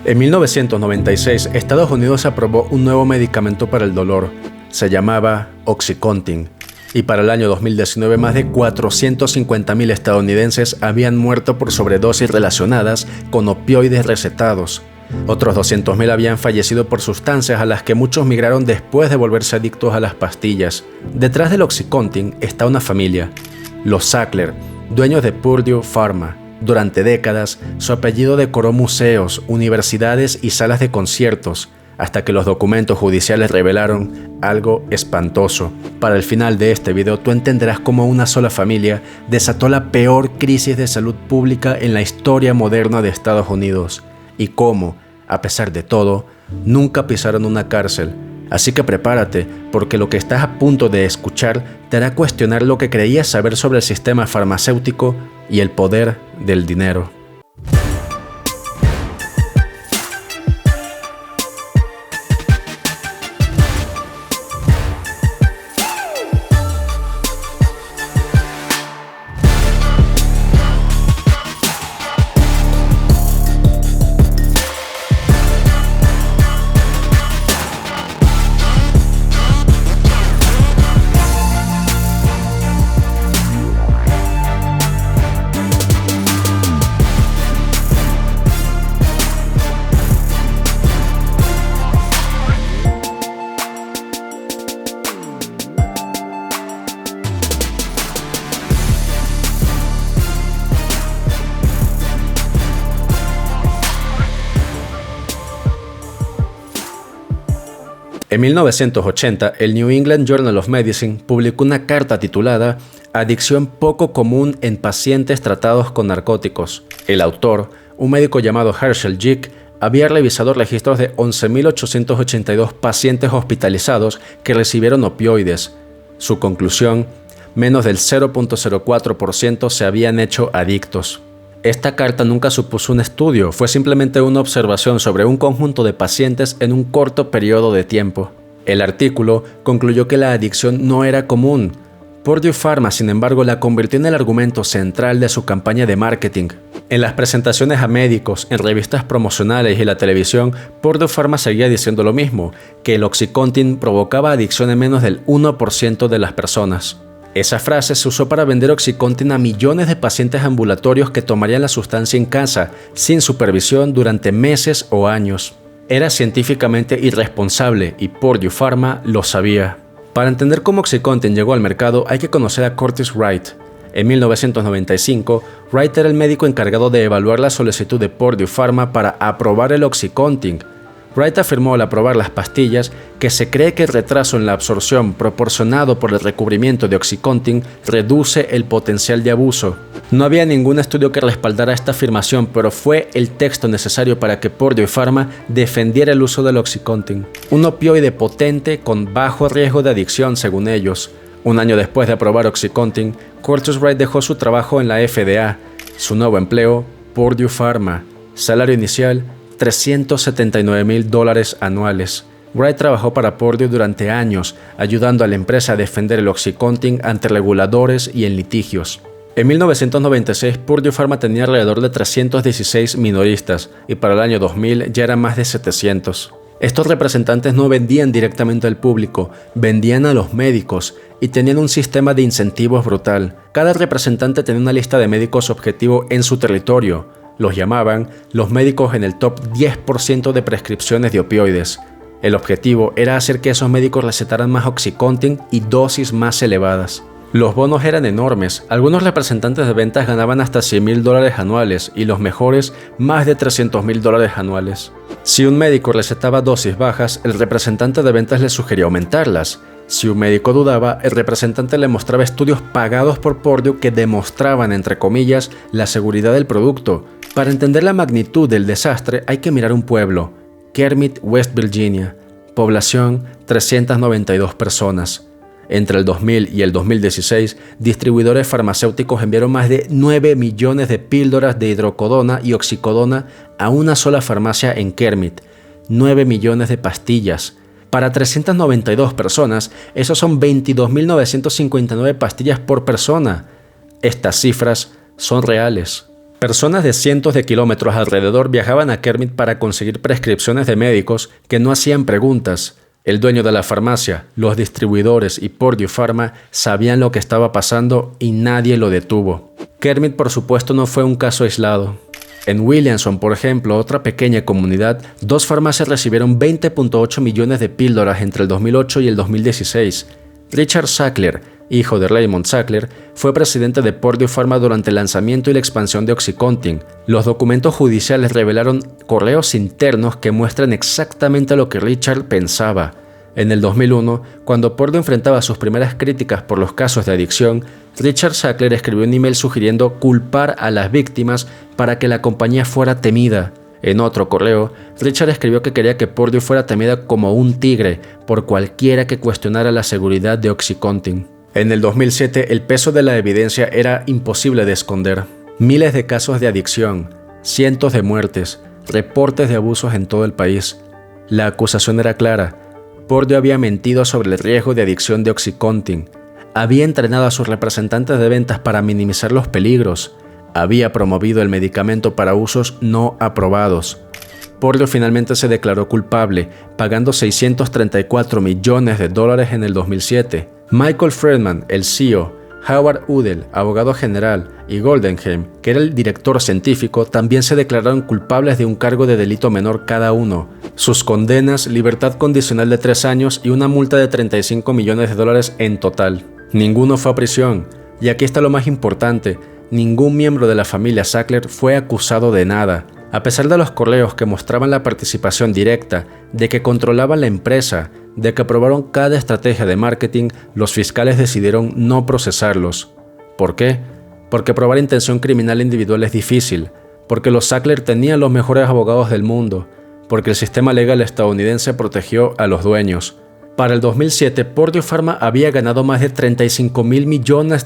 En 1996, Estados Unidos aprobó un nuevo medicamento para el dolor. Se llamaba OxyContin. Y para el año 2019, más de 450.000 estadounidenses habían muerto por sobredosis relacionadas con opioides recetados. Otros 200.000 habían fallecido por sustancias a las que muchos migraron después de volverse adictos a las pastillas. Detrás del OxyContin está una familia, los Sackler, dueños de Purdue Pharma. Durante décadas, su apellido decoró museos, universidades y salas de conciertos, hasta que los documentos judiciales revelaron algo espantoso. Para el final de este video tú entenderás cómo una sola familia desató la peor crisis de salud pública en la historia moderna de Estados Unidos y cómo, a pesar de todo, nunca pisaron una cárcel. Así que prepárate, porque lo que estás a punto de escuchar te hará cuestionar lo que creías saber sobre el sistema farmacéutico y el poder del dinero. En 1980, el New England Journal of Medicine publicó una carta titulada Adicción poco común en pacientes tratados con narcóticos. El autor, un médico llamado Herschel Jick, había revisado registros de 11.882 pacientes hospitalizados que recibieron opioides. Su conclusión, menos del 0.04% se habían hecho adictos. Esta carta nunca supuso un estudio, fue simplemente una observación sobre un conjunto de pacientes en un corto periodo de tiempo. El artículo concluyó que la adicción no era común. Purdue Pharma, sin embargo, la convirtió en el argumento central de su campaña de marketing. En las presentaciones a médicos, en revistas promocionales y la televisión, Purdue Pharma seguía diciendo lo mismo, que el OxyContin provocaba adicción en menos del 1% de las personas. Esa frase se usó para vender OxyContin a millones de pacientes ambulatorios que tomarían la sustancia en casa, sin supervisión durante meses o años. Era científicamente irresponsable y Purdue Pharma lo sabía. Para entender cómo OxyContin llegó al mercado hay que conocer a Curtis Wright. En 1995, Wright era el médico encargado de evaluar la solicitud de Purdue Pharma para aprobar el OxyContin. Wright afirmó al aprobar las pastillas que se cree que el retraso en la absorción proporcionado por el recubrimiento de OxyContin reduce el potencial de abuso. No había ningún estudio que respaldara esta afirmación, pero fue el texto necesario para que Purdue Pharma defendiera el uso del OxyContin, un opioide potente con bajo riesgo de adicción según ellos. Un año después de aprobar OxyContin, Curtis Wright dejó su trabajo en la FDA. Su nuevo empleo, Purdue Pharma. Salario inicial, $379,000 anuales. Wright trabajó para Purdue durante años, ayudando a la empresa a defender el OxyContin ante reguladores y en litigios. En 1996, Purdue Pharma tenía alrededor de 316 minoristas y para el año 2000 ya eran más de 700. Estos representantes no vendían directamente al público, vendían a los médicos y tenían un sistema de incentivos brutal. Cada representante tenía una lista de médicos objetivo en su territorio. Los llamaban los médicos en el top 10% de prescripciones de opioides. El objetivo era hacer que esos médicos recetaran más OxyContin y dosis más elevadas. Los bonos eran enormes, algunos representantes de ventas ganaban hasta $100,000 anuales y los mejores más de $300,000 anuales. Si un médico recetaba dosis bajas, el representante de ventas le sugería aumentarlas. Si un médico dudaba, el representante le mostraba estudios pagados por Purdue que demostraban, entre comillas, la seguridad del producto. Para entender la magnitud del desastre hay que mirar un pueblo, Kermit, West Virginia, población 392 personas. Entre el 2000 y el 2016, distribuidores farmacéuticos enviaron más de 9 millones de píldoras de hidrocodona y oxicodona a una sola farmacia en Kermit. 9 millones de pastillas. Para 392 personas, esos son 22.959 pastillas por persona. Estas cifras son reales. Personas de cientos de kilómetros alrededor viajaban a Kermit para conseguir prescripciones de médicos que no hacían preguntas. El dueño de la farmacia, los distribuidores y Purdue Pharma sabían lo que estaba pasando y nadie lo detuvo. Kermit, por supuesto, no fue un caso aislado. En Williamson, por ejemplo, otra pequeña comunidad, 2 farmacias recibieron 20.8 millones de píldoras entre el 2008 y el 2016. Richard Sackler, hijo de Raymond Sackler, fue presidente de Purdue Pharma durante el lanzamiento y la expansión de OxyContin. Los documentos judiciales revelaron correos internos que muestran exactamente lo que Richard pensaba. En el 2001, cuando Purdue enfrentaba sus primeras críticas por los casos de adicción, Richard Sackler escribió un email sugiriendo culpar a las víctimas para que la compañía fuera temida. En otro correo, Richard escribió que quería que Purdue fuera temida como un tigre por cualquiera que cuestionara la seguridad de OxyContin. En el 2007, el peso de la evidencia era imposible de esconder. Miles de casos de adicción, cientos de muertes, reportes de abusos en todo el país. La acusación era clara. Purdue había mentido sobre el riesgo de adicción de OxyContin. Había entrenado a sus representantes de ventas para minimizar los peligros. Había promovido el medicamento para usos no aprobados. Purdue finalmente se declaró culpable, pagando $634 millones en el 2007. Michael Friedman, el CEO, Howard Udell, abogado general, y Goldenheim, que era el director científico, también se declararon culpables de un cargo de delito menor cada uno. Sus condenas, libertad condicional de 3 años y una multa de $35 millones en total. Ninguno fue a prisión. Y aquí está lo más importante, ningún miembro de la familia Sackler fue acusado de nada. A pesar de los correos que mostraban la participación directa, de que controlaban la empresa, de que aprobaron cada estrategia de marketing, los fiscales decidieron no procesarlos. ¿Por qué? Porque probar intención criminal individual es difícil, porque los Sackler tenían los mejores abogados del mundo, porque el sistema legal estadounidense protegió a los dueños. Para el 2007, Purdue Pharma había ganado más de $35.000 millones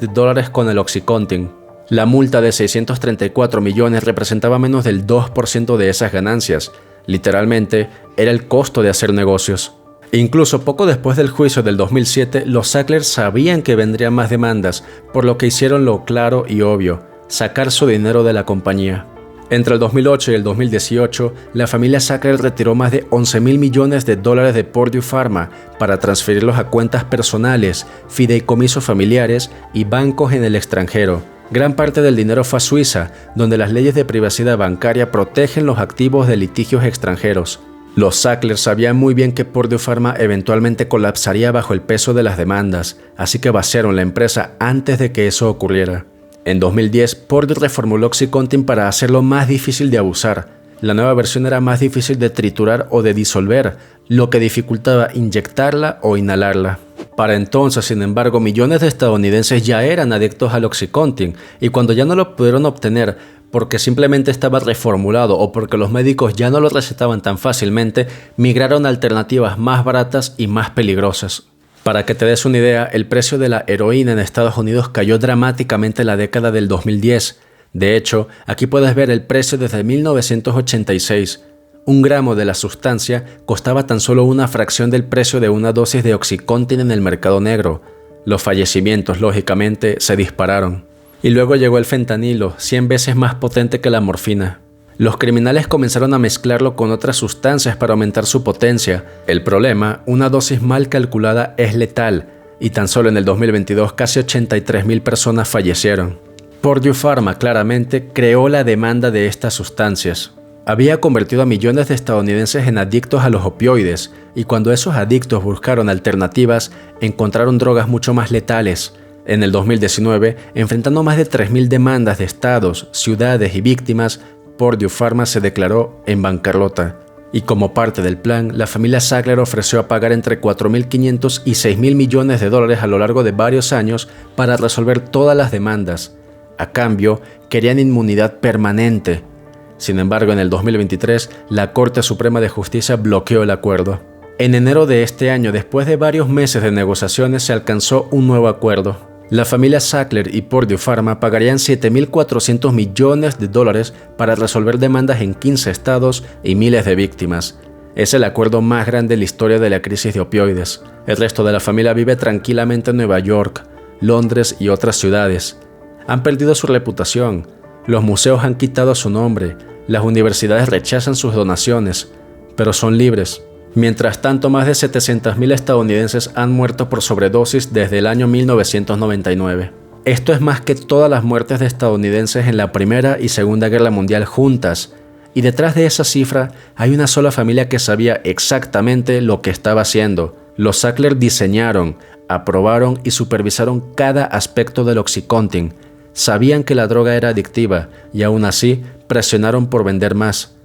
con el OxyContin. La multa de 634 millones representaba menos del 2% de esas ganancias. Literalmente, era el costo de hacer negocios. Incluso poco después del juicio del 2007, los Sackler sabían que vendrían más demandas, por lo que hicieron lo claro y obvio, sacar su dinero de la compañía. Entre el 2008 y el 2018, la familia Sackler retiró más de $11.000 millones de Purdue Pharma para transferirlos a cuentas personales, fideicomisos familiares y bancos en el extranjero. Gran parte del dinero fue a Suiza, donde las leyes de privacidad bancaria protegen los activos de litigios extranjeros. Los Sackler sabían muy bien que Purdue Pharma eventualmente colapsaría bajo el peso de las demandas, así que vaciaron la empresa antes de que eso ocurriera. En 2010, Purdue reformuló OxyContin para hacerlo más difícil de abusar. La nueva versión era más difícil de triturar o de disolver, lo que dificultaba inyectarla o inhalarla. Para entonces, sin embargo, millones de estadounidenses ya eran adictos al OxyContin y cuando ya no lo pudieron obtener porque simplemente estaba reformulado o porque los médicos ya no lo recetaban tan fácilmente, migraron a alternativas más baratas y más peligrosas. Para que te des una idea, el precio de la heroína en Estados Unidos cayó dramáticamente en la década del 2010. De hecho, aquí puedes ver el precio desde 1986. 1 gramo de la sustancia costaba tan solo una fracción del precio de una dosis de OxyContin en el mercado negro. Los fallecimientos, lógicamente, se dispararon. Y luego llegó el fentanilo, 100 veces más potente que la morfina. Los criminales comenzaron a mezclarlo con otras sustancias para aumentar su potencia. El problema, una dosis mal calculada es letal, y tan solo en el 2022 casi 83.000 personas fallecieron. Purdue Pharma claramente creó la demanda de estas sustancias. Había convertido a millones de estadounidenses en adictos a los opioides, y cuando esos adictos buscaron alternativas, encontraron drogas mucho más letales. En el 2019, enfrentando más de 3.000 demandas de estados, ciudades y víctimas, Purdue Pharma se declaró en bancarrota. Y como parte del plan, la familia Sackler ofreció a pagar entre $4.500 y $6.000 millones a lo largo de varios años para resolver todas las demandas. A cambio, querían inmunidad permanente. Sin embargo, en el 2023, la Corte Suprema de Justicia bloqueó el acuerdo. En enero de este año, después de varios meses de negociaciones, se alcanzó un nuevo acuerdo. La familia Sackler y Purdue Pharma pagarían $7.400 millones para resolver demandas en 15 estados y miles de víctimas. Es el acuerdo más grande en la historia de la crisis de opioides. El resto de la familia vive tranquilamente en Nueva York, Londres y otras ciudades. Han perdido su reputación. Los museos han quitado su nombre, las universidades rechazan sus donaciones, pero son libres. Mientras tanto, más de 700.000 estadounidenses han muerto por sobredosis desde el año 1999. Esto es más que todas las muertes de estadounidenses en la Primera y Segunda Guerra Mundial juntas, y detrás de esa cifra hay una sola familia que sabía exactamente lo que estaba haciendo. Los Sackler diseñaron, aprobaron y supervisaron cada aspecto del OxyContin. Sabían que la droga era adictiva y aún así presionaron por vender más.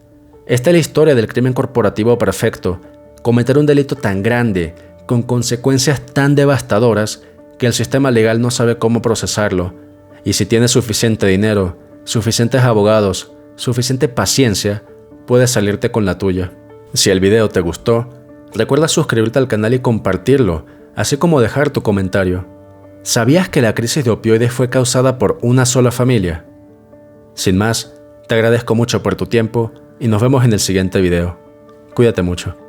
Esta es la historia del crimen corporativo perfecto. Cometer un delito tan grande, con consecuencias tan devastadoras, que el sistema legal no sabe cómo procesarlo. Y si tienes suficiente dinero, suficientes abogados, suficiente paciencia, puedes salirte con la tuya. Si el video te gustó, recuerda suscribirte al canal y compartirlo, así como dejar tu comentario. ¿Sabías que la crisis de opioides fue causada por una sola familia? Sin más, te agradezco mucho por tu tiempo y nos vemos en el siguiente video. Cuídate mucho.